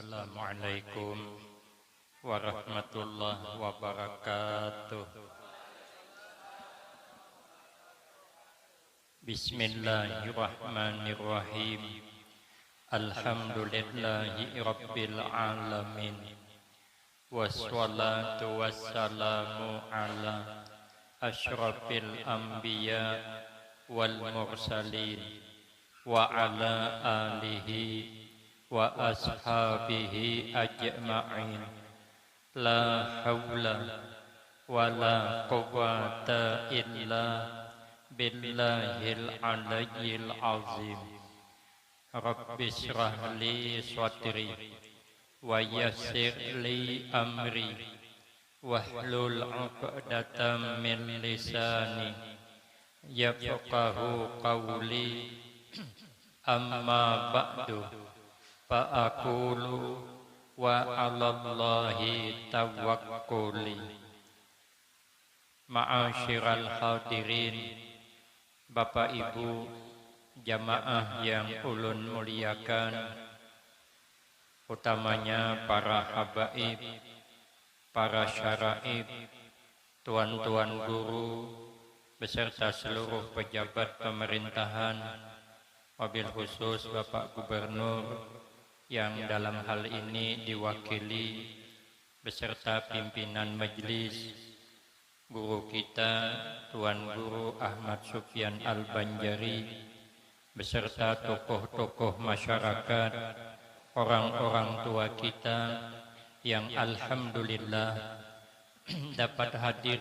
Assalamualaikum warahmatullahi wabarakatuh. Bismillahirrahmanirrahim. Alhamdulillahi rabbil alamin. Wassalatu wassalamu ala asyrafil anbiya wal mursalin wa ala alihi wa ashabihi ajma'in. La hawla wa la quwwata illa billahil aliyyil azim. Rabbi shrah li sadri wa yassir li amri wahlul 'uqdatam min lisani yafqahu qawli. Amma ba'du, fa'akulu wa 'alallahi tawakkuli. Ma'asyiral hadirin, Bapak Ibu jamaah yang ulun muliakan, utamanya para habaib, para syaraib, tuan-tuan guru, beserta seluruh pejabat pemerintahan, wabil khusus Bapak Gubernur yang dalam hal ini diwakili beserta pimpinan majelis, guru kita Tuan Guru Ahmad Sufyan Al-Banjari, beserta tokoh-tokoh masyarakat, orang-orang tua kita yang alhamdulillah dapat hadir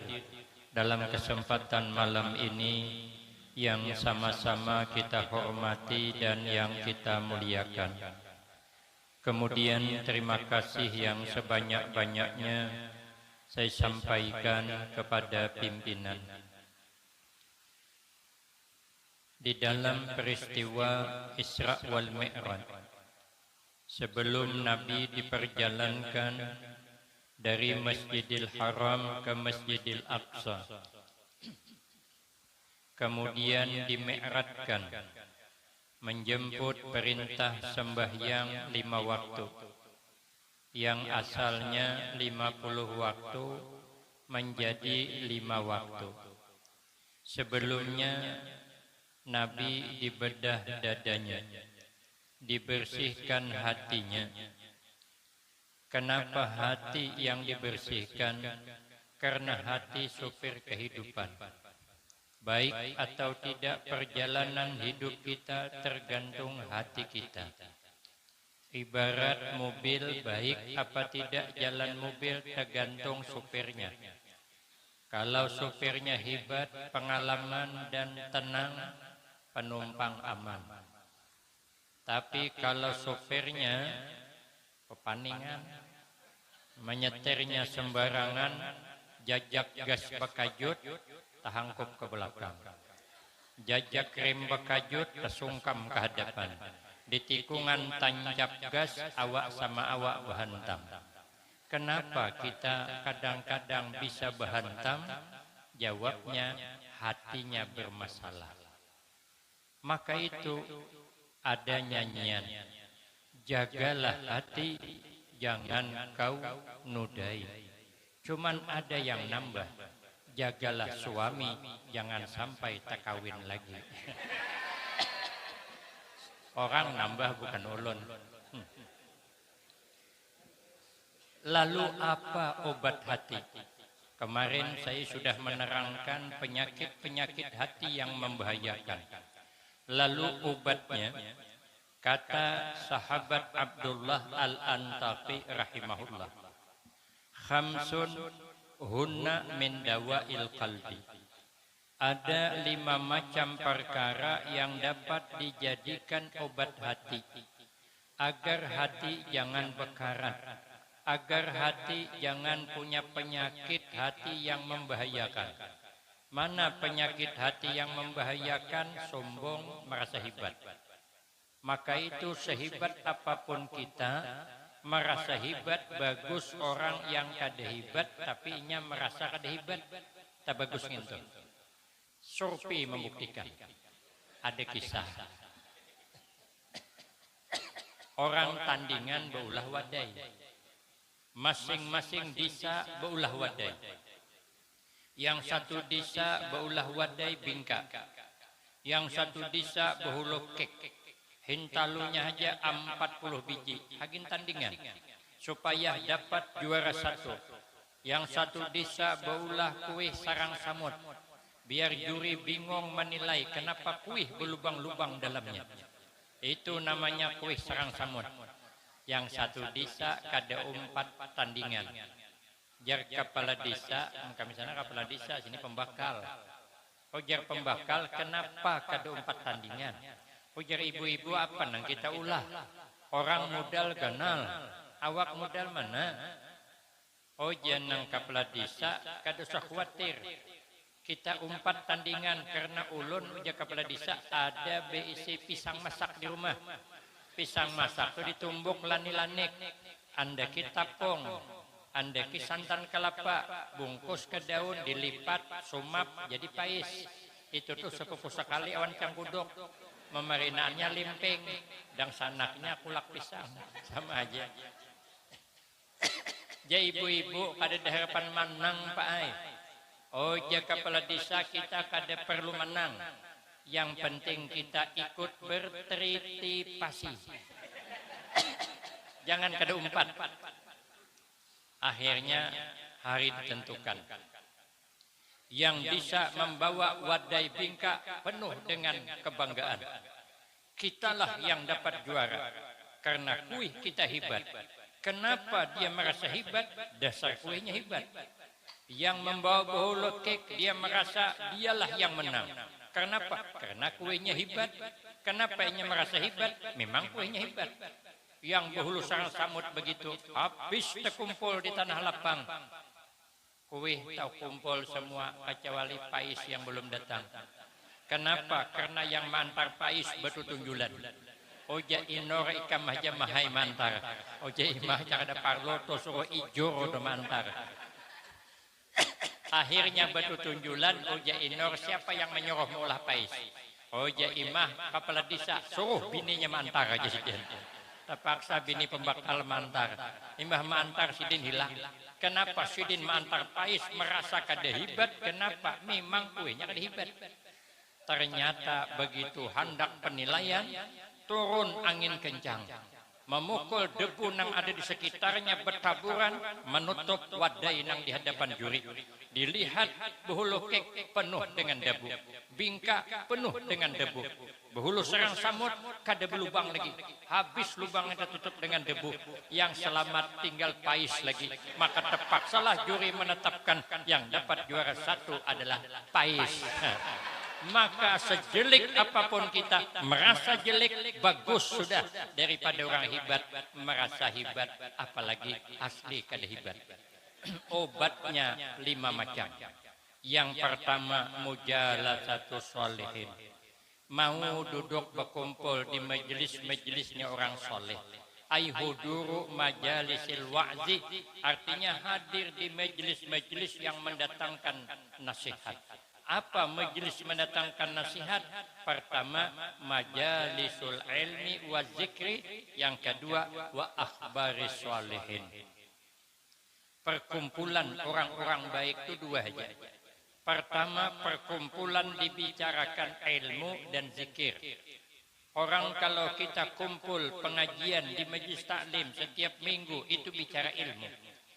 dalam kesempatan malam ini yang sama-sama kita hormati dan yang kita muliakan. Kemudian terima kasih yang sebanyak-banyaknya saya sampaikan kepada pimpinan. Di dalam peristiwa Isra wal Mi'raj, sebelum Nabi diperjalankan dari Masjidil Haram ke Masjidil Aqsa, kemudian dimi'rajkan, menjemput perintah sembahyang 5 waktu, yang asalnya 50 waktu menjadi 5 waktu. Sebelumnya Nabi dibedah dadanya, dibersihkan hatinya. Kenapa hati yang dibersihkan? Karena hati supir kehidupan. Baik atau tidak perjalanan hidup kita tergantung hati kita. Ibarat mobil, baik apa tidak jalan mobil tergantung supirnya. Kalau supirnya hebat, pengalaman dan tenang, penumpang aman. Tapi kalau supirnya pepaningan, menyetirnya sembarangan, jajak gas bekajut, tahangkup ke belakang, jajak rem bekajut, tersungkam ke hadapan, di tikungan tancap gas, awak sama awak berhantam. Kenapa kita kadang-kadang bisa berhantam? Jawabnya, hatinya bermasalah. Maka itu ada nyanyian, jagalah hati, jangan kau nudai. Cuman ada yang nambah, jagalah suami, jangan sampai tak kawin lagi. Orang nambah bukan ulun. Lalu apa obat hati? Kemarin saya sudah menerangkan penyakit-penyakit hati yang membahayakan. Lalu obatnya, kata sahabat Abdullah Al-Antaqi rahimahullah, khamsun hunna min dawail qalbi. Ada 5 macam perkara yang dapat dijadikan obat hati, agar hati jangan bekarat, agar hati jangan punya penyakit hati yang membahayakan. Mana penyakit hati yang membahayakan? Sombong, merasa hebat. Maka itu sehebat apapun kita, merasa hebat bagus. Orang yang kada hebat tapi nya merasa kada hebat, tak bagus gitu. Survei membuktikan. Ada kisah Orang tandingan beulah wadai. Masing-masing desa beulah wadai. Yang satu desa beulah wadai bingka. Yang satu desa behulu kek. Hintalunya aja 40 biji. Hagin tandingan. Supaya dapat juara satu. Yang satu desa beulah kue sarang samut. Biar juri bingung menilai kenapa kue berlubang-lubang dalamnya. Itu namanya kue sarang samut. Yang satu desa kada 4 tandingan. Jar kepala desa, kami sana kepala desa, sini pembakal. Oh jar pembakal, kenapa kada 4 tandingan? Ujar ibu-ibu apa nang kita ulah. Orang modal ganal. Awak modal mana? Oh janang kepala desa kada usah khawatir. Kita 4 tandingan karena ulun ujar kepala desa ada BIC pisang masak di rumah. Pisang masak itu ditumbuk lani-lanik. Anda kita pong. Anda ki santan kelapa. Bungkus ke daun dilipat sumap jadi pais. Itu tuh sepupu sekali awan cangkudok. Memarinaannya limping dan sanaknya kulak pisang sama aja. Jadi ibu-ibu kada ada harapan menang Pak Ai. Oh jaga kepala desa kita kada perlu menang. Yang penting kita ikut berteripasi. Jangan kada 4. Akhirnya hari ditentukan. Yang bisa membawa wadai bingka penuh dengan kebanggaan. Kitalah yang dapat juara. Karena kuih kita hebat. Kenapa dia merasa hebat? Dasar kuihnya hebat. Yang membawa behulu kek dia merasa dialah yang menang. Kenapa? Karena kuihnya hebat. Kenapa ia merasa hebat? Memang kuihnya hebat. Yang behulu sarang samut begitu. Habis terkumpul di tanah lapang. Kuih tahu kumpul semua kecuali pais yang belum datang. Kenapa? Karena yang mantar pais betul tunjulan. Oja inor ikam aja mahai mantar. Oja imah cara ada parloto suruh ijo do mantar. Akhirnya betul tunjulan oja inor siapa yang menyuruh mengolah pais. Oja imah kepala desa suruh bininya mantar aja sidin. Terpaksa bini pembakal mantar. Imah mantar sidin hilang. Kenapa sidin mantar pais merasa kada hebat? Kenapa? Memang kuihnya kada hebat. Ternyata begitu hendak penilaian, turun angin kencang. Memukul debu yang ada di sekitarnya bertaburan, menutup wadai yang di hadapan juri. Dilihat behulu kek penuh dengan debu. Bingka penuh dengan debu. Behulu sarang samut kada berlubang lagi. Habis lubangnya tertutup dengan debu. Yang selamat tinggal pais lagi. Maka terpaksalah juri menetapkan yang dapat juara satu adalah pais. Maka sejelek apapun kita merasa jelek bagus sudah daripada orang hebat merasa hebat apalagi asli kada hebat. Obatnya 5 macam. Yang pertama mujalasatu sholihin. Mau duduk berkumpul di majelis-majelisnya orang soleh. Ai huduru majalisil wa'zi artinya hadir di majelis-majelis yang mendatangkan nasihat. Apa majelis mendatangkan nasihat? Pertama, majalisul ilmi wa zikri. Yang kedua, wa akhbaris sholihin. Perkumpulan orang-orang baik itu 2 aja. Pertama, perkumpulan dibicarakan ilmu dan zikir. Orang kalau kita kumpul pengajian di majelis taklim setiap minggu itu bicara ilmu.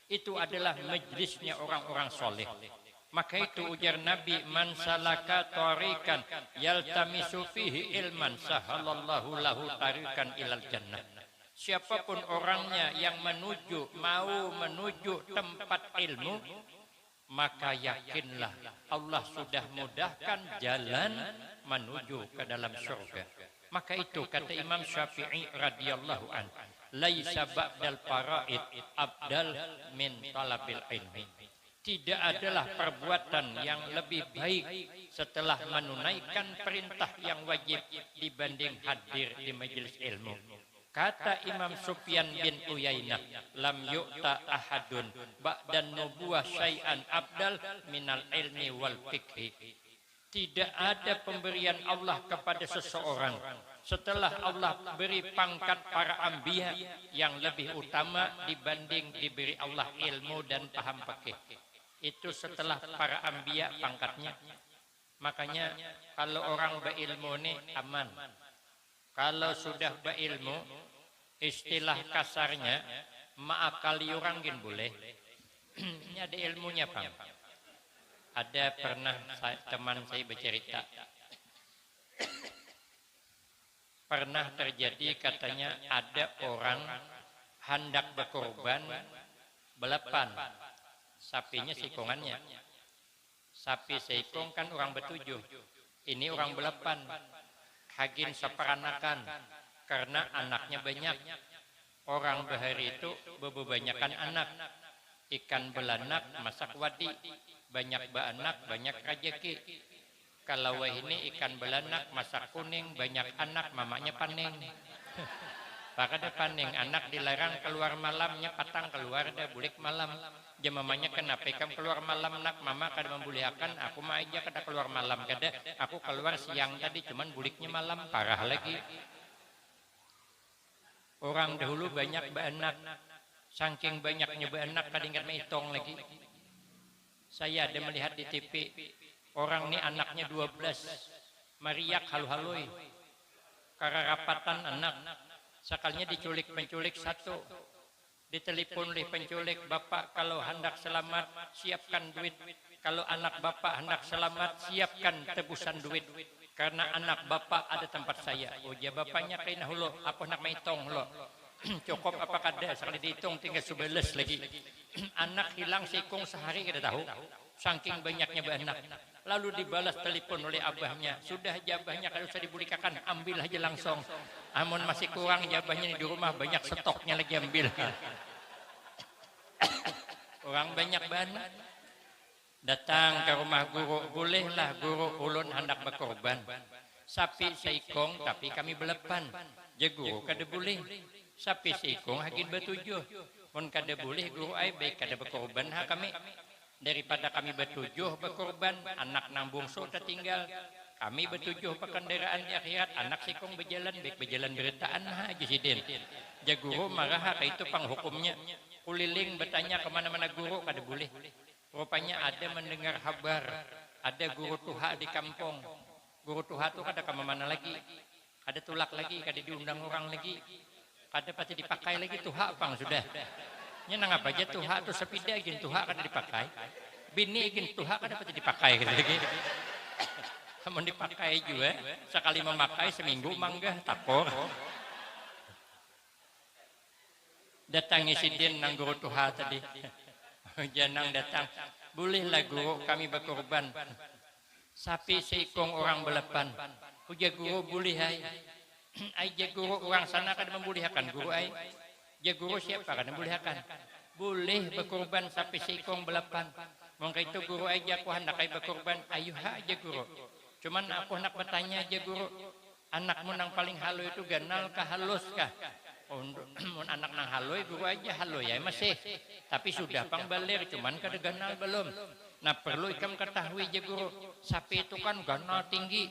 Itu adalah majelisnya orang-orang soleh. Maka itu ujar Nabi, man salaka tarikan yaltamisu fihi ilman sahalallahu lahu tarikan ilal jannah. Siapapun orangnya yang mau menuju tempat ilmu, maka yakinlah Allah sudah mudahkan jalan menuju ke dalam surga. Maka itu kata Imam Syafi'i radhiyallahu anhu, laisa ba'dal faraid abdal min talabil ilmi. Tidak adalah perbuatan yang lebih baik setelah menunaikan perintah yang wajib dibanding hadir di majelis ilmu. Kata Imam Sufyan bin Uyainah, lam yu'ta ahadun ba'dan nubuwah syai'an abdal minal ilmi wal fikhi. Tidak ada pemberian Allah kepada seseorang setelah Allah beri pangkat para anbiya yang lebih utama dibanding diberi Allah ilmu dan paham fikih. Itu setelah para anbiya pangkatnya. Makanya kalau orang berilmu ini aman. Kalau sudah berilmu, istilah kasarnya maakali orang gin boleh. Ini ada ilmunya, Bang. Ada pernah teman saya bercerita. Pernah terjadi katanya ada orang hendak berkorban belapan. Sapinya sikongannya. Sapi seikong kan orang bertujuh. Ini orang belapan. Hagin seperanakan. Karena anaknya banyak. Orang bahari itu bebanyakan anak. Ikan belanak masak wadi. Banyak baanak, banyak rejeki. Kalau ini ikan belanak masak kuning, banyak anak, mamanya paning. Maka ada paning, anak dilarang keluar malamnya, patang keluar dah bulik malam. Dia mamanya kenapa kamu keluar malam nak, mama kada membolehkan, aku mah aja kada keluar malam kada. Aku keluar siang tadi, cuman buliknya malam, parah lagi. Orang dahulu banyak beranak, saking banyaknya beranak kada ingat menghitung lagi. Saya ada melihat di TV, orang ini anaknya 12, mariak halu-halui, karapatan anak, sekalinya diculik penculik satu, ditelepon oleh penculik, bapak kalau hendak selamat siapkan duit, kalau anak bapak hendak selamat siapkan tebusan duit, karena anak bapak ada tempat saya. Oh ya bapaknya kain hulu, aku nak menghitung lo. Cukup apa kada, sekali dihitung tinggal 11 lagi. Anak hilang seikung sehari kada tahu, saking banyaknya beranak. Lalu dibalas telepon oleh abahnya, sudah jabahnya kalau usah dibulikakan, ambil aja langsung. Amun masih kurang jabahnya di rumah, banyak stoknya lagi ambil. Orang banyak beranak. Datang ke rumah guru, bolehlah guru ulun hendak berkorban. Sapi seikong tapi kami belapan. Ya guru kada boleh. Sapi seikong hagin bertujuh. Pun kada boleh guru ai baik kada berkorban ha kami. Daripada kami bertujuh berkorban, anak nang bungsu tertinggal. Kami bertujuh pekendaraan di akhirat, anak seikong berjalan baik berjalan beretaan ha Jusiden. Ya guru marah ha itu panghukumnya. Kuliling bertanya kemana-mana guru kada boleh. Rupanya ada mendengar kabar, ada guru tuha di kampung. Guru tuha tu kada kemana lagi. Ada tulak lagi, kada diundang orang lagi. Kada pasti dipakai lagi tuha pang sudah. Nya nang apa aja tuha tu sepida gin tuha kada dipakai. Bini gin tuha kada pasti dipakai gitu lagi. Kamu dipakai juga, sekali memakai seminggu manggah takor. Datang isidin nang guru tuha tadi. Janang datang, bolehlah guru kami berkorban. Sapi seikong orang belapan. Uja guru boleh hai. Ai ja guru orang sana kada membolehkan guru ai. Ja guru siapa kada membolehkan. Boleh berkorban sapi seikong belapan. Mongko itu guru ai ja aku hendak ai berkorban. Ayo ha ja guru. Cuman aku hendak bertanya ja guru. Anakmu nang paling halu itu ganal kah halus kah? Mun anak nang haloi guru aja halo ya masih. Tapi sudah pang balir cuman kada ganal belum. Nah perlu ikam ketahui je guru. Sapi itu kan ganal tinggi.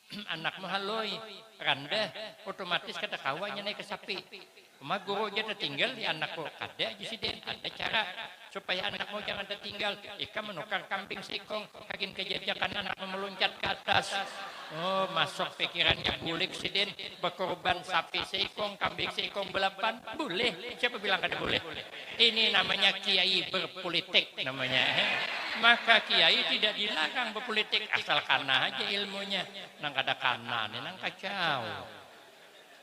Anakmu haloi rendah otomatis kada kawanya naik ke sapi. Cuma guru aja tertinggal di anakku. Ada aja sih ada cara supaya anakmu jangan tertinggal. Ikam menukar kambing seikong. Hakin kejajakan anakmu meluncat ke atas. Oh, masuk pikirannya bulik sidin berkorban sapi seikong, kambing seikong belapan, boleh. Siapa bilang kada boleh? Ini namanya kiai berpolitik namanya. Maka kiai tidak dilarang berpolitik asal kana aja ilmunya. Nang kada kana, nang kacau.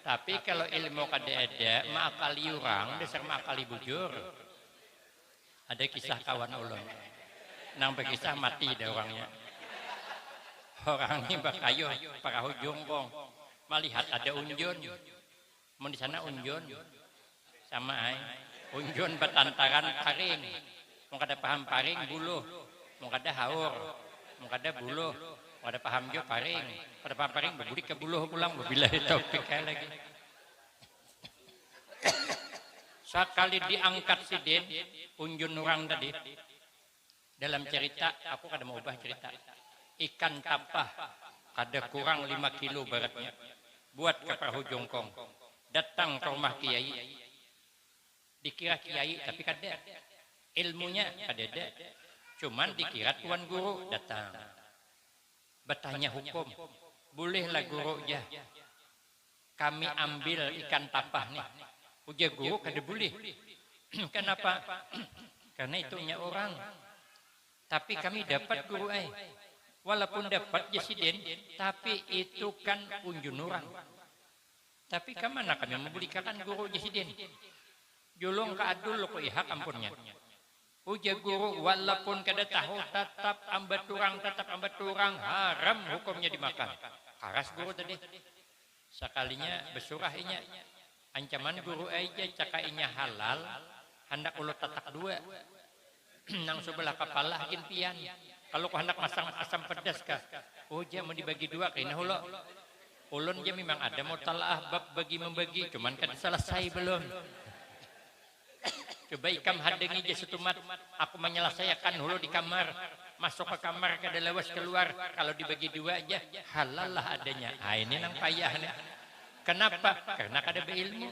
Tapi kalau ilmu kada ada, maakali orang, dasar maakali bujur. Ada kisah kawan ulun. Nang berkisah mati dah orangnya. Orang ini berkayu para jongkong melihat ada unjun, mau di sana unjun sama ay unjun betantaran paring, mau kada paham paring buluh, mau kada haur, mau kada buluh, mau kada paham jo paring, kada paham paring berbudik ke buluh pulang bila topik lagi. Sekali diangkat sidin unjun orang tadi dalam cerita, aku kada mau ubah cerita. Ikan tapah kada kurang 5 kilo beratnya buat ke perahu jongkong, datang ke rumah kiai, dikira kiai tapi kada ilmunya kada, cuman dikira tuan guru datang, bertanya hukum, bolehlah guru ya, kami ambil ikan tapah nih, ujar guru kada boleh, kenapa? Karena itunya orang, tapi kami dapat guru walaupun dapat jasiden, tapi itu kan unjun orang. Tapi kemana kami membelikan guru jasiden? Julung ke adul ko ihak ampunnya. Uja guru walaupun kada tahu tetap ambat turang haram hukumnya dimakan. Karas guru tadi. Sekalinya besurah inya. Ancaman guru aja cakainya halal, hendak ulut tatak dua. Nang sebelah kepala hakin pian. Kalau kau hendak masang asam pedas kah? Uja mau dibagi dua kena hulo. Ulun dia memang ada mau talaah bab bagi membagi, cuman kan selesai belum. Coba ikam hadengi je setumat, aku menyelesaikan hulu di kamar, masuk ke kamar kada lewas keluar, kalau dibagi dua aja halal lah adanya. Ah ini nang payahnya. Kenapa? Karena kada beilmu.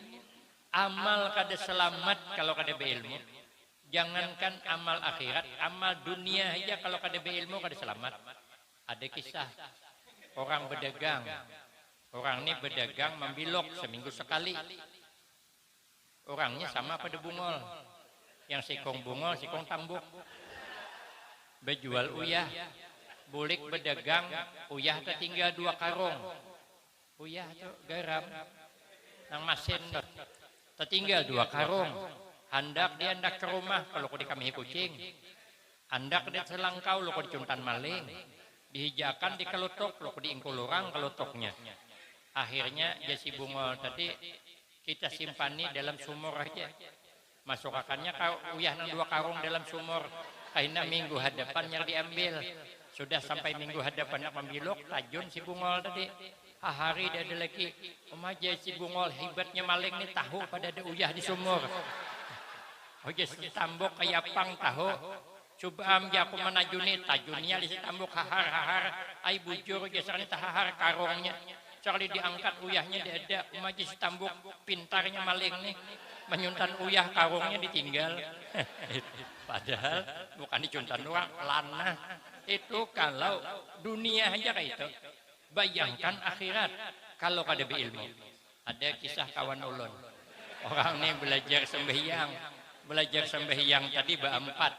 Amal kada selamat kalau kada beilmu. Jangankan amal akhirat, amal dunia aja kalau kada beilmu kada selamat. Ada kisah orang berdagang. Orang ini berdagang membilok seminggu sekali. Orangnya sama pada bungol. Yang sikong bungol, sikong tambuk. Berjual uyah. Bulik berdagang, uyah tertinggal 2 karung. Uyah itu garam. Nang masin tertinggal 2 karung. Hendak dia hendak ke rumah kalau kau dikamihi kucing. Hendak dia selangkau lo kau dicuntan maling. Dihijakan di kelotok lo kau diingkul orang kelotoknya. Akhirnya jasi bungol tadi kita simpani dalam sumur aja. Masukakannya uyah nang 2 karung dalam sumur. Karena minggu hadapannya diambil. Sudah sampai minggu hadapan nak membilok, tajun si bungol tadi. Hari dia ada lagi. Aja si bungol hebatnya maling nih tahu pada ada uyah di sumur. Oke si tambok kayak pang tahu. Coba amja aku menajuni tajunnya di si tambok hahar. Ai bujur gesernya tahar karungnya. Sekali diangkat uyahnya dia ada majis tambuk pintarnya maling nih menyuntan uyah karungnya ditinggal. Padahal bukan dicuntan doang lanah. Itu kalau dunia aja kayak itu. Bayangkan akhirat kalau kada beilmu. Ada kisah kawan ulun. Orang ini belajar sembahyang tadi berempat.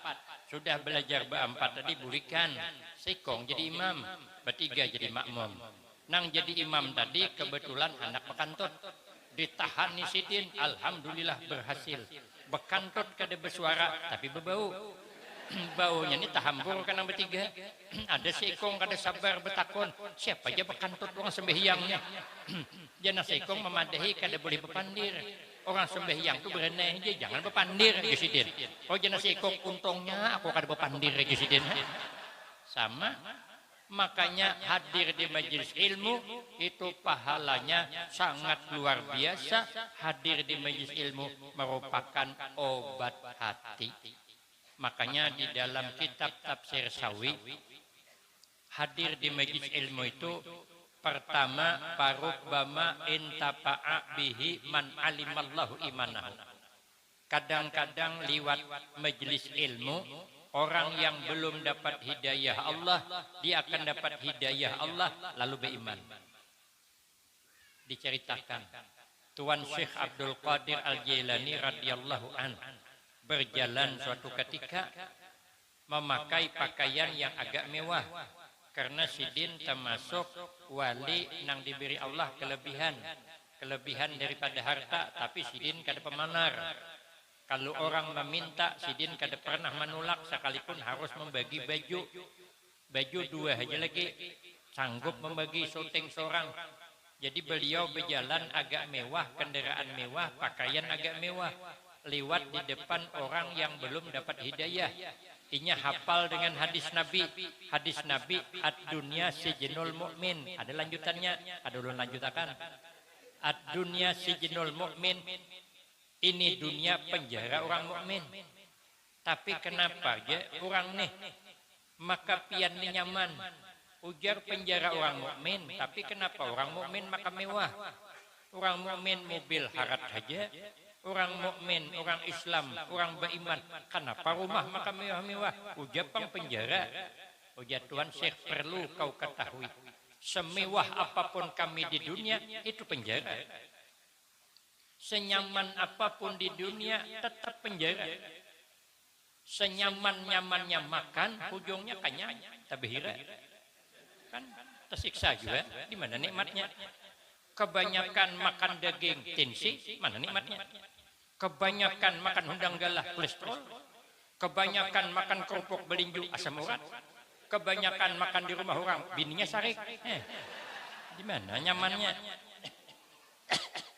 Sudah belajar berempat tadi burikan sikong jadi imam, bertiga jadi makmum. Nang jadi imam tadi kebetulan anak bekantut ditahan nisidin, alhamdulillah berhasil. Bekantut kada bersuara tapi berbau. Baunya ini tahambur kan yang bertiga. Ada sikong kada sabar betakon, siapa aja bekantut orang sembahyangnya. Jana sikong memadahi kada boleh bepandir. Orang sembahyang tu bereneh aja jangan bepandir gesidin. Oh jana sikong untungnya aku kada bepandir gesidin. Sama. Makanya hadir di majelis ilmu itu pahalanya sangat luar biasa. Hadir di majelis ilmu merupakan obat hati. Makanya di dalam kitab tafsir Sawi hadir di majelis ilmu itu pertama parubbama intapa'a bihi man alimallahu imanahu. Kadang-kadang liwat majelis ilmu orang yang belum dapat hidayah Allah, dia akan dapat hidayah Allah lalu beriman. Diceritakan, Tuan Syekh Abdul Qadir Al-Jailani radhiyallahu an berjalan suatu ketika memakai pakaian yang agak mewah karena sidin termasuk wali nang diberi Allah kelebihan daripada harta, tapi sidin kada pemanar. Kalau orang meminta, sidin kada pernah menolak sekalipun harus membagi baju 2 aja lagi sanggup membagi syuting seorang. Jadi beliau berjalan agak mewah, kendaraan mewah, pakaian agak mewah, lewat di depan orang yang belum dapat hidayah. Inya hafal dengan hadis Nabi. Hadis Nabi, ad-dunya sijnul mu'min. Ada lanjutannya, ada ulun lanjutakan. Ad-dunya sijnul mu'min. Ini dunia penjara orang mukmin. Tapi kenapa ya orang nih maka pian nyaman. Ujar penjara orang mukmin, tapi kenapa orang mukmin maka mewah? Orang mukmin mobil harat saja, orang mukmin, orang Islam, orang beriman, kenapa rumah maka mewah-mewah? Ujar penjara. Ujar Tuhan, Syekh perlu kau ketahui, semewah apapun kami di dunia itu penjara. Senyaman apapun di dunia tetap penjara. Senyaman-nyamannya makan, ujungnya kenyang, tabihira. Kan tersiksa juga, di mana nikmatnya? Kebanyakan makan daging tensi, mana nikmatnya? Kebanyakan makan hundang galah kolesterol, kebanyakan makan kerupuk belinju asam urat, kebanyakan makan di rumah orang bininya sarik. Di mana nyamannya?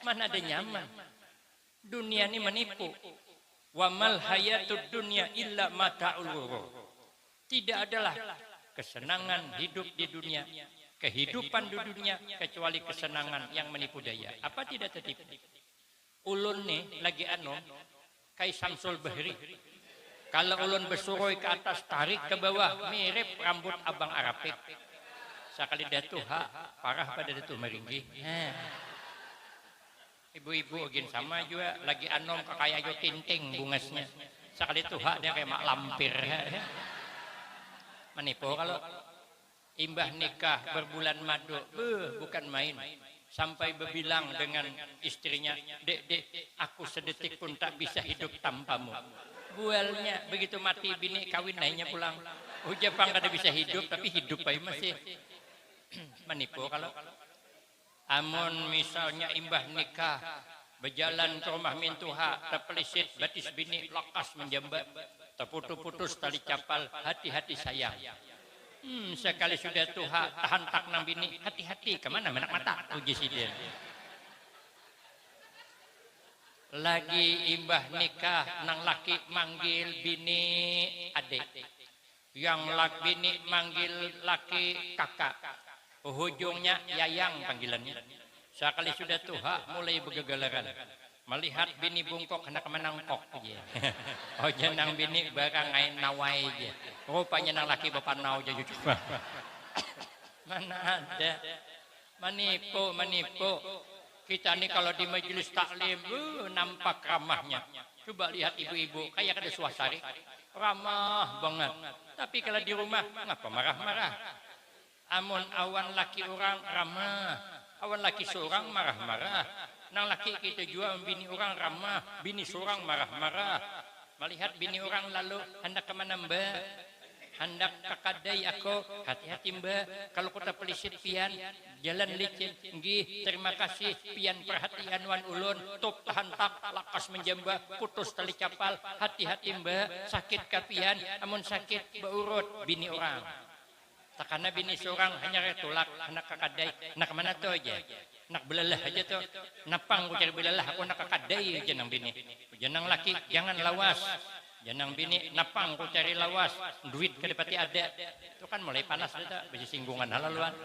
Mana ada nyaman? Dunia ini menipu. Wa mal hayatud dunya illa mata'ul ghurur. Tidak adalah kesenangan hidup di dunia, kehidupan di dunia kecuali kesenangan yang menipu daya. Apa tidak tertipu? Ulun nih lagi kai Samsul Bahri. Kalau ulun bersuroi ke atas, tarik ke bawah, mirip rambut abang Arapik. Sekali datu parah pada datu meringgi. Ibu-ibu agin sama juga lagi kakaya jo tinting bungasnya. Sekali dia kayak mak lampir. Menipu kalau imbah nikah berbulan madu, bukan main. Sampai berbilang dengan istrinya, dek, aku sedetik pun tak bisa hidup tanpamu. Bualnya begitu mati bini kawin naiknya pulang. Jepang kada bisa hidup, tapi hidup aja masih. Menipu kalau amun misalnya imbah nikah berjalan ke rumah mintuha terpelisit batis bini lekas menjambat, terputus-putus tali capal, hati-hati sayang. Sekali sudah tuha tahan tak nang bini, hati-hati kemana menak mata uji sidin. Lagi imbah nikah nang laki manggil bini adik, yang laki bini manggil laki kakak, ujungnya yayang panggilannya. Sekali sudah tuha mulai bergegalaran, melihat bini bungkok hendak menangkok aja. Oh jenang bini barang ngain nawai aja. Rupanya nang laki bapak nau aja juga. Mana ada? Menipu. Kita nih kalau di majelis taklim nampak ramahnya. Coba lihat ibu-ibu kayak ada suasari. Ramah banget. Tapi kalau di rumah ngapa marah-marah? Amun awan laki orang ramah, awan laki seorang marah-marah. Nang laki kita juga bini orang ramah, bini seorang marah-marah. Melihat bini orang lalu hendak kemana mbak? Hendak ke kadai aku, hati-hati mbak. Kalau kota pelisit pian, jalan licin. Nggih, terima kasih pian perhatian wan ulun. Tuk tahan tak, lakas menjamba, putus tali capal. Hati-hati mbak, sakit kapian, amun sakit beurut bini orang. Takana bini seorang hanya retulak, anak kakadai, nak mana tuh aja, nak belalah aja tuh, napang ku cari belalah, aku nak kakadai aja nang bini, janang laki jangan lawas, janang bini napang ku cari lawas, duit kedapati ada, itu kan mulai panas itu, besi singgungan halaluan.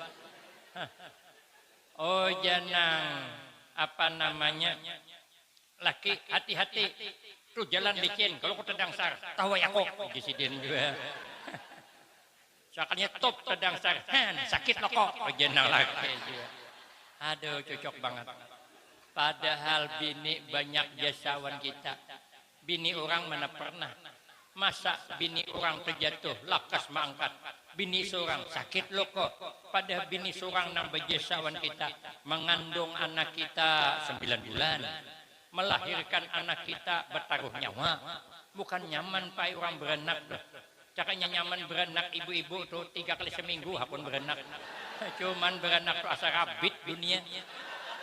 Oh janang apa namanya, laki hati-hati, tuh jalan licin, kalau ku tendang sar, tahu ya kok, disidin juga. Soalnya top sedang sakit lo kok jenang laki juga. Aduh cocok banget. Padahal bini banyak jasawan kita. Bini orang mana pernah. Masa bini orang terjatuh lakas mangkat. Bini seorang sakit lo kok. Padahal bini seorang nang berjasawan kita. Mengandung anak kita 9 bulan. Melahirkan anak kita bertaruh nyawa. Bukan nyaman pak orang beranak loh. Cakanya nyaman beranak ibu-ibu tuh 3 kali seminggu hapun beranak. Cuman beranak tuh asa rabit dunia.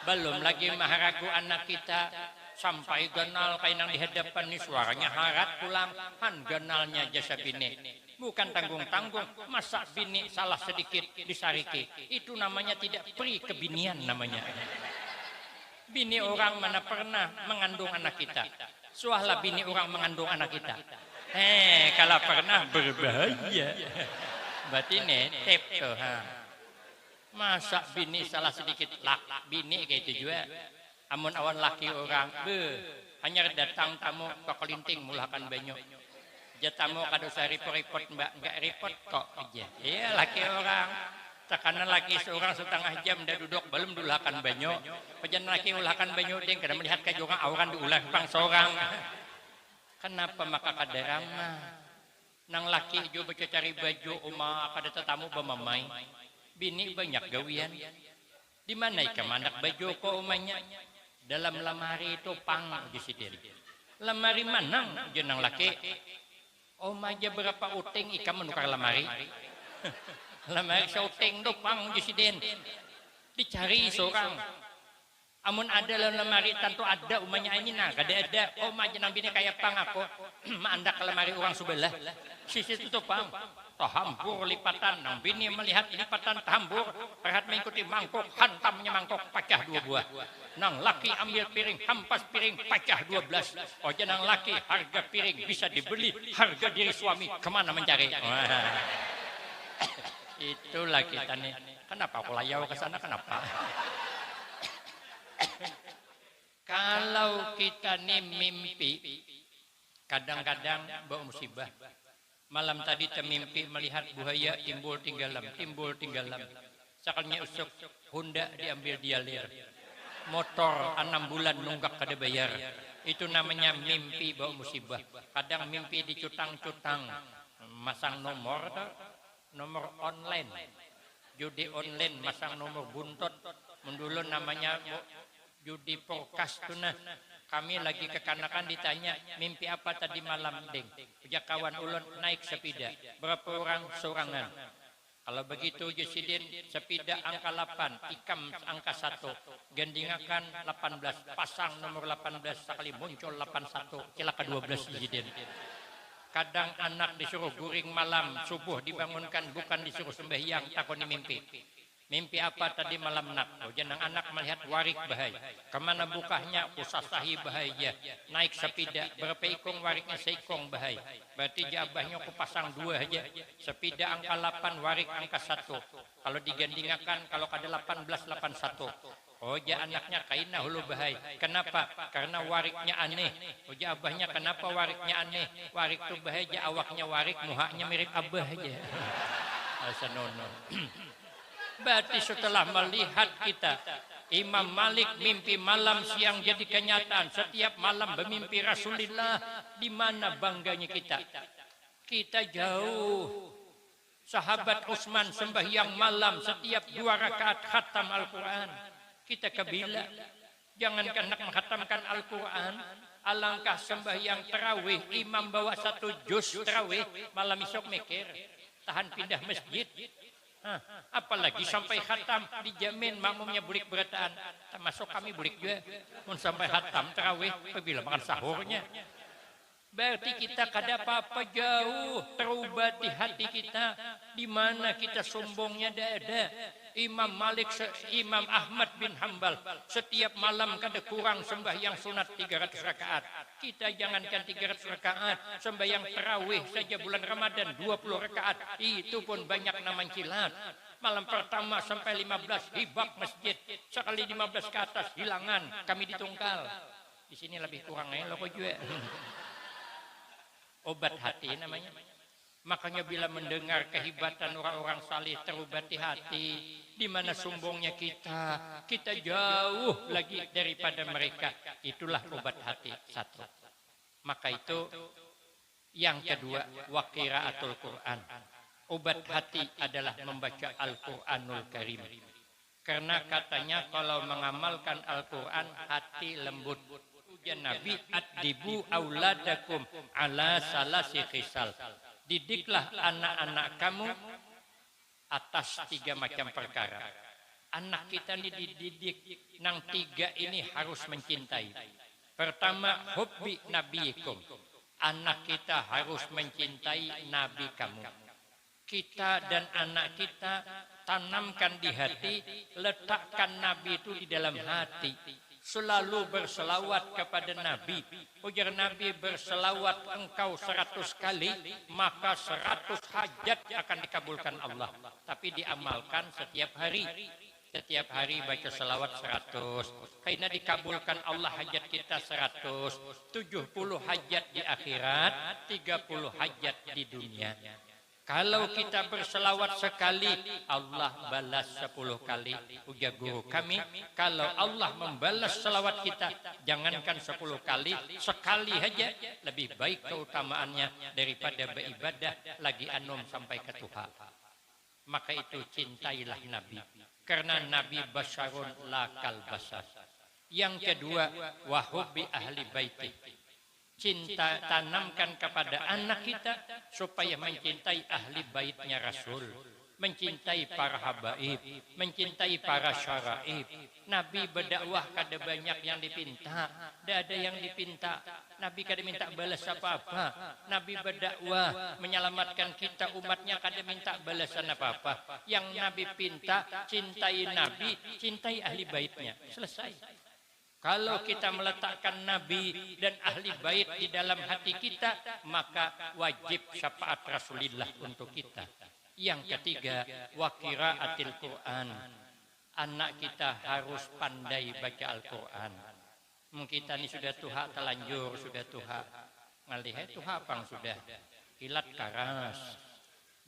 Belum lagi maharagu anak kita sampai ganal kayak nang di hadapan nih suaranya harat pulang han ganalnya jasa bini. Bukan tanggung-tanggung, masa bini salah sedikit disariki. Itu namanya tidak pri kebinian namanya. Bini orang mana pernah mengandung anak kita. Suahlah bini orang mengandung anak kita. Kalau pernah berbahaya. Berarti netep tuh. Masa bini salah sedikit bini kayak itu juga. Amun awan laki orang, hanya datang tamu ke kelinting mulakan banyu. Jatamu kado saya report mbak, enggak report kok aja. Iya laki orang. Tekanan laki seorang setengah jam dah duduk belum dulakan banyu. Pajan laki ulakan banyu ding kada melihat ka juga awaran diulah pang seorang. Kenapa maka kada ramah? Nang laki jo baca cari baju uma kada tetamu bamamai. Bini banyak gawian. Di mana ika mandak baju ko umanya? Dalam lemari itu pang di sini. Lemari manang je nang laki. Oma aja berapa uting ika menukar lemari. Lemari syuting dopang jusiden dicari seorang amun ada lemari tentu ada umanya ini nah kada ada oma jenang bini kayak pang aku mandak ke lemari orang sebelah sisi itu pang tahambur lipatan nang bini melihat lipatan tahambur perhat mengikuti mangkok hantamnya mangkok pecah 2 buah nang laki ambil piring hampas piring pecah 12 oh jenang laki harga piring bisa dibeli harga diri suami kemana mencari itulah kita nih. Kenapa aku layau ke sana? Kenapa? Kalau kita nih mimpi, kadang-kadang bawa musibah. Malam tadi termimpi melihat buaya timbul tinggalam. Sakalnya usuk, Honda diambil dialir. Motor 6 bulan nunggak kada bayar. Itu namanya mimpi bawa musibah. Kadang mimpi dicutang-cutang, masang nomor online, judi online, masang nomor buntut, mendulu namanya judi porkas tuh nah. Kami lagi kekanakan ditanya, mimpi apa tadi malam ding? Puja kawan ulun naik sepeda, berapa orang sorangan? Kalau begitu Jusidin sepeda angka 8, ikam angka 1, gendingakan 18, pasang nomor 18, sekali muncul 81, cilaka 12 Jusidin. Kadang anak disuruh guring malam, subuh dibangunkan bukan disuruh sembahyang, takoni mimpi. Mimpi apa tadi malam nak? Oh, jenang anak melihat warik bahaya. Kemana bukahnya? Usasahi bahaya. Naik sepeda, berapa ikong wariknya seikong bahaya. Berarti jabahnya aku pasang 2 aja. Sepeda angka 8, warik angka 1. Kalau digandingakan, kalau kada 18, 81. Oh ja anaknya kaina hulu bahai. Kenapa? Karena wariknya aneh. Oh ja abahnya kenapa wariknya aneh? Warik tuh bahai ja awaknya warik, muhanya mirip abah aja. Asanono. Berarti setelah melihat kita Imam Malik mimpi malam siang jadi kenyataan. Setiap malam bermimpi Rasulullah. Di mana bangganya kita? Kita jauh. Sahabat Utsman sembahyang malam setiap 2 rakaat khatam Al-Quran. Kita kebila, jangankan nak menghatamkan Al-Quran, alangkah sembahyang tarawih, imam bawa 1 juz tarawih, malam esok mikir, tahan pindah masjid. Apalagi sampai khatam, dijamin makmumnya bulik berataan, termasuk kami bulik juga, pun sampai khatam tarawih, apabila makan sahurnya. Berarti kita kada apa-apa jauh terubah di hati kita. Di mana kita sombongnya ada. Imam Malik, Imam Ahmad bin Hambal setiap malam kada kurang sembahyang sunat 300 rakaat. Kita jangankan 300 rakaat, sembahyang tarawih saja bulan Ramadan 20 rakaat. Itu pun banyak namanya kilat. Malam pertama sampai 15 hibak masjid. Sekali 15 ke atas hilangan, kami ditungkal. Di sini lebih kurang elok juga. Obat hati namanya. Makanya bila mendengar kehebatan orang-orang salih terobati hati, di mana sombongnya kita jauh lagi daripada mereka. Itulah obat hati satu. Maka itu yang kedua, wa qiraatul Quran. Obat hati adalah membaca Al-Quranul Karim. Karena katanya kalau mengamalkan Al-Quran hati lembut. Ujian Nabi, adibu auladakum ala salasi khisal. Didiklah anak-anak kamu atas 3 macam perkara. Anak kita ini dididik nang 3 ini harus mencintai. Pertama, hubbi nabiyikum. Anak kita harus mencintai nabi kamu. Kita dan anak kita tanamkan di hati, letakkan nabi itu di dalam hati. Selalu berselawat kepada Nabi. Ujar Nabi, berselawat engkau 100 kali, maka 100 hajat akan dikabulkan Allah. Tapi diamalkan setiap hari. Setiap hari baca selawat 100. Karena dikabulkan Allah hajat kita 100. 70 hajat di akhirat, 30 hajat di dunia. Kalau kita berselawat sekali, Allah balas 10 kali. Ujar guru kami, kalau Allah membalas selawat kita, jangankan 10 kali, sekali aja lebih baik keutamaannya daripada beribadah lagi anom sampai ke Tuhan. Maka itu cintailah Nabi, karena Nabi basyarun la kal basar. Yang kedua, wahubbi ahli baiti. Cinta tanamkan kepada anak kita supaya mencintai ahli baitnya Rasul, mencintai para habaib, mencintai para syaraib. Nabi berdakwah kada banyak yang dipinta, tidak ada yang dipinta. Nabi kada minta balas apa-apa. Nabi berdakwah menyelamatkan kita umatnya, kada minta balasan apa-apa. Yang Nabi pinta, cintai Nabi, cintai ahli baitnya. Selesai. Kalau kita meletakkan Nabi dan ahli bait di dalam hati kita, maka wajib syafaat Rasulullah untuk kita. Yang ketiga, wa qiraatil Quran. Anak kita harus pandai baca Al-Quran. Kita ini sudah tuha telanjur, sudah tuha ngalih tuha pang sudah ilat karas.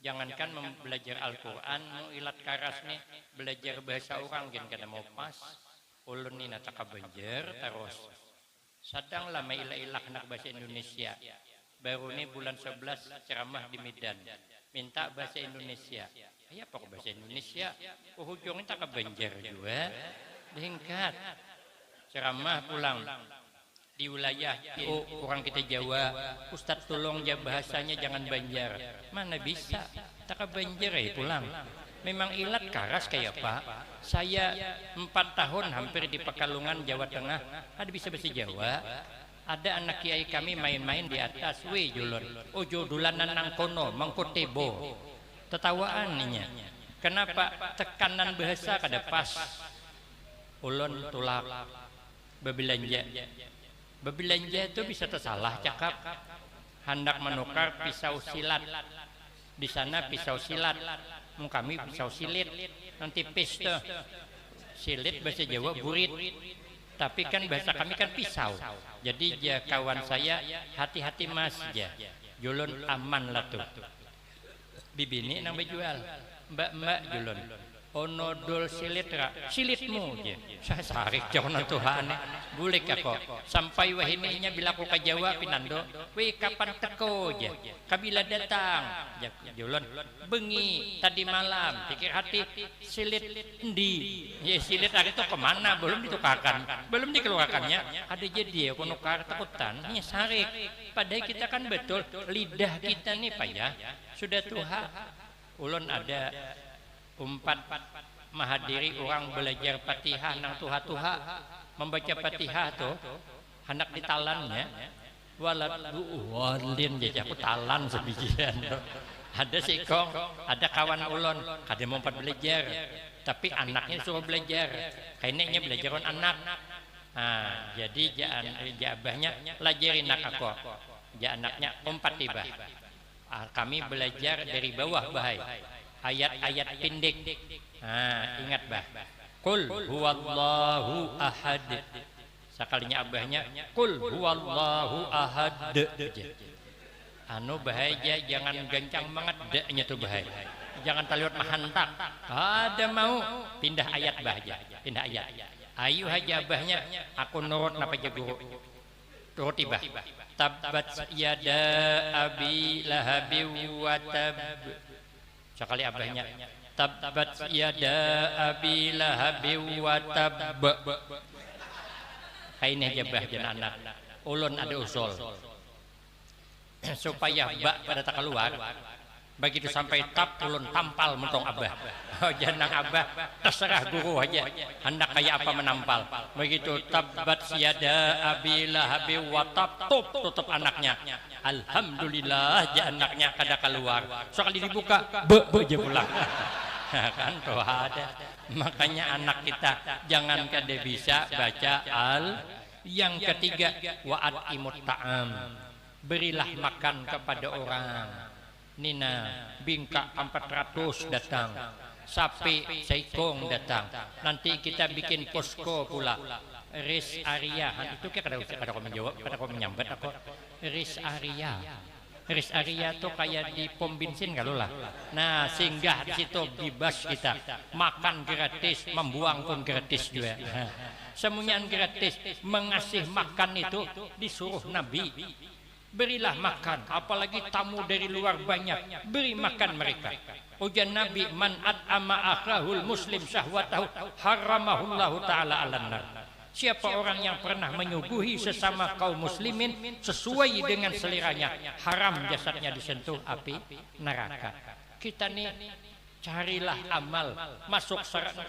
Jangankan belajar Al-Quran, mau ilat karas nih belajar bahasa orang gin kada mau pas. Ulun ni nataka banjer terus sadang lama ilah nak bahasa Indonesia. Baru ni bulan 11 ceramah di Medan minta bahasa Indonesia. Ayah apa bahasa Indonesia? Ujungnya tak banjer juga dihingkat ceramah pulang di wilayah orang kita Jawa. Ustadz tolong ya bahasanya jangan banjar. Mana bisa tak banjer pulang. Memang ilat karas kayak Pak. Saya 4 tahun hampir di Pekalongan, Jawa Tengah. Ada bisa bahasa Jawa. Ada anak kiai kami main-main di atas. Weh julon. Ojo dulanan nang kono, mangkotebo. Tetawaan ninya. Kenapa tekanan bahasa kada pas? Ulun tulak bebelanja. Bebelanja itu bisa tersalah cakap. Hendak menukar pisau silat. Di sana pisau silat. Kami pisau silit, nanti piste silit bahasa Jawa burit, tapi kan bahasa kami kan pisau. Jadi ya kawan saya hati-hati mas ya, julun aman lah tuh. Bibini nang bejual, mbak julun. Ono dol silit ra, silitmu je. Saya sarik jangan Tuhan. Boleh kok. Sampai wahininya bila aku ke Jawa pinando, weh kapan teko je. Kabila datang. Julun bengi tadi malam. Pikir hati silit endi. Ya silit hari itu kemana? Belum ditukarkan. Belum dikeluarkannya. Ada jadi aku nukar takutan. Ini sarik. Padahal kita kan betul lidah kita nih Pak ya. Sudah Tuhan. Ulun ada umpat mahadiri orang belajar Fatihah nang tuha-tuha membaca Fatihah tuh hendak ditalannya walad walin jadi aku talan sebijian ada sikong ada kawan ulun kada mau empat belajar tapi anaknya suruh belajar kayaknya belajaran anak jadi jabahnya lajarin nak aku anaknya empat tiba kami belajar dari bawah bahai ayat-ayat pendek. Ingat bah. Qul huwallahu ahad. Sekalinya abahnya qul huwallahu ahad. Anu bahaya jangan gancang banget deknya tuh bahaya. Jangan taliwat mahantak. Ada mau pindah ayat bahaya. Pindah ayat. Ayu haja abahnya aku nurut napa je guru. Turut tiba. Tabbat yada abi lahabi wa tab. Sekali abahnya tabbat yada abi lahabi wa tab. Kainnya jabah jen anak ulun ada usul supaya bak pada tak keluar begitu sampai tab ulun tampal mentong abah. Jangan abah terserah guru aja hendak kayak apa menampal begitu tabbat yada abi lahabi wa tab tutup anaknya. Alhamdulillah ya anaknya kada keluar. Sekali dibuka aja pulang. Kan tuh ada. Makanya anak kita jangan kada bisa baca Yang ketiga wa'at imut ta'am. Berilah makan kepada orang. Nina bingka 400 datang. Sapi seikong datang. Nanti kita bikin posko pula. Res area itu kada kau menjawab, kada kau menyambat aku. Res area Rest area tuh kayak di pom bensin kalau lah. Nah, singgah di situ bebas kita. Makan gratis, membuang pun gratis juga. Semuanya gratis. Mengasih makan itu disuruh Nabi. Berilah makan, apalagi tamu dari luar banyak, beri makan mereka. Ujar Nabi, man at'ama akhahul muslim syahwatahu haramahullahu ta'ala alannar. Siapa orang yang pernah menyuguhi sesama kaum muslimin sesuai dengan seliranya, haram jasadnya disentuh api neraka. Kita nih carilah amal masuk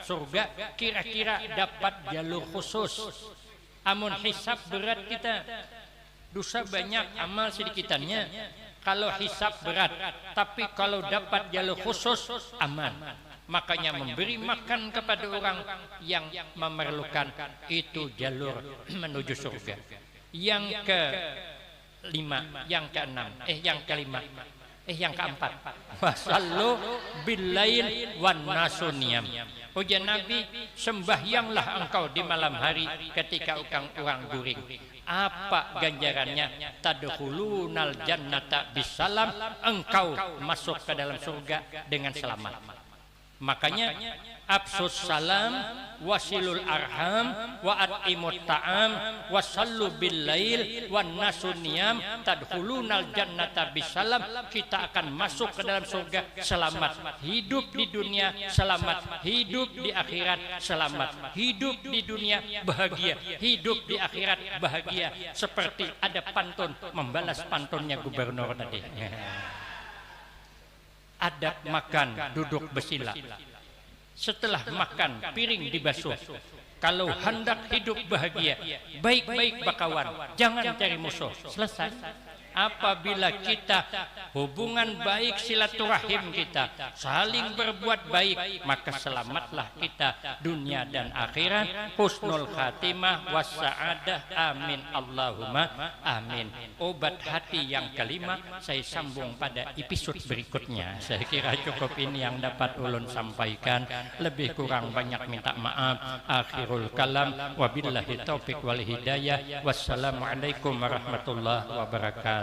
surga, kira-kira dapat jalur khusus. Amun hisab berat kita, dosa banyak, amal sedikitannya. Kalau hisab berat, tapi kalau dapat jalur khusus aman. Makanya memberi makan kepada orang yang memerlukan itu jalur menuju surga. Yang kelima, yang keenam, yang kelima, yang keempat. Wasallu billail wan nasuniyam. Ujar Nabi, sembahyanglah engkau di malam hari ketika orang guring. Apa ganjarannya? Tadkhulunal jannata bisalam, engkau masuk ke dalam surga dengan selamat. Makanya absus salam, wasilul arham, wa atimut ta'am, wasallu bil lail, wan nasuniyam, tadkhulunal jannata bisalam. Kita akan masuk ke dalam surga selamat, hidup di dunia selamat, hidup di akhirat selamat, hidup di dunia bahagia, hidup di akhirat bahagia. Seperti ada pantun, membalas pantunnya gubernur tadi. Adab makan, duduk bersila. Setelah makan, piring dibasuh. Kalau hendak hidup bahagia, baik-baik bakawan, jangan cari musuh. Selesai. Apabila kita hubungan baik, silaturahim kita saling berbuat baik, maka selamatlah kita dunia dan akhirat. Husnul khatimah wassa'adah, amin Allahumma amin. Obat hati yang kelima saya sambung pada episode berikutnya. Saya kira cukup ini yang dapat ulun sampaikan. Lebih kurang banyak minta maaf. Akhirul kalam, wabillahi taufik wal hidayah. Wassalamualaikum warahmatullahi wabarakatuh.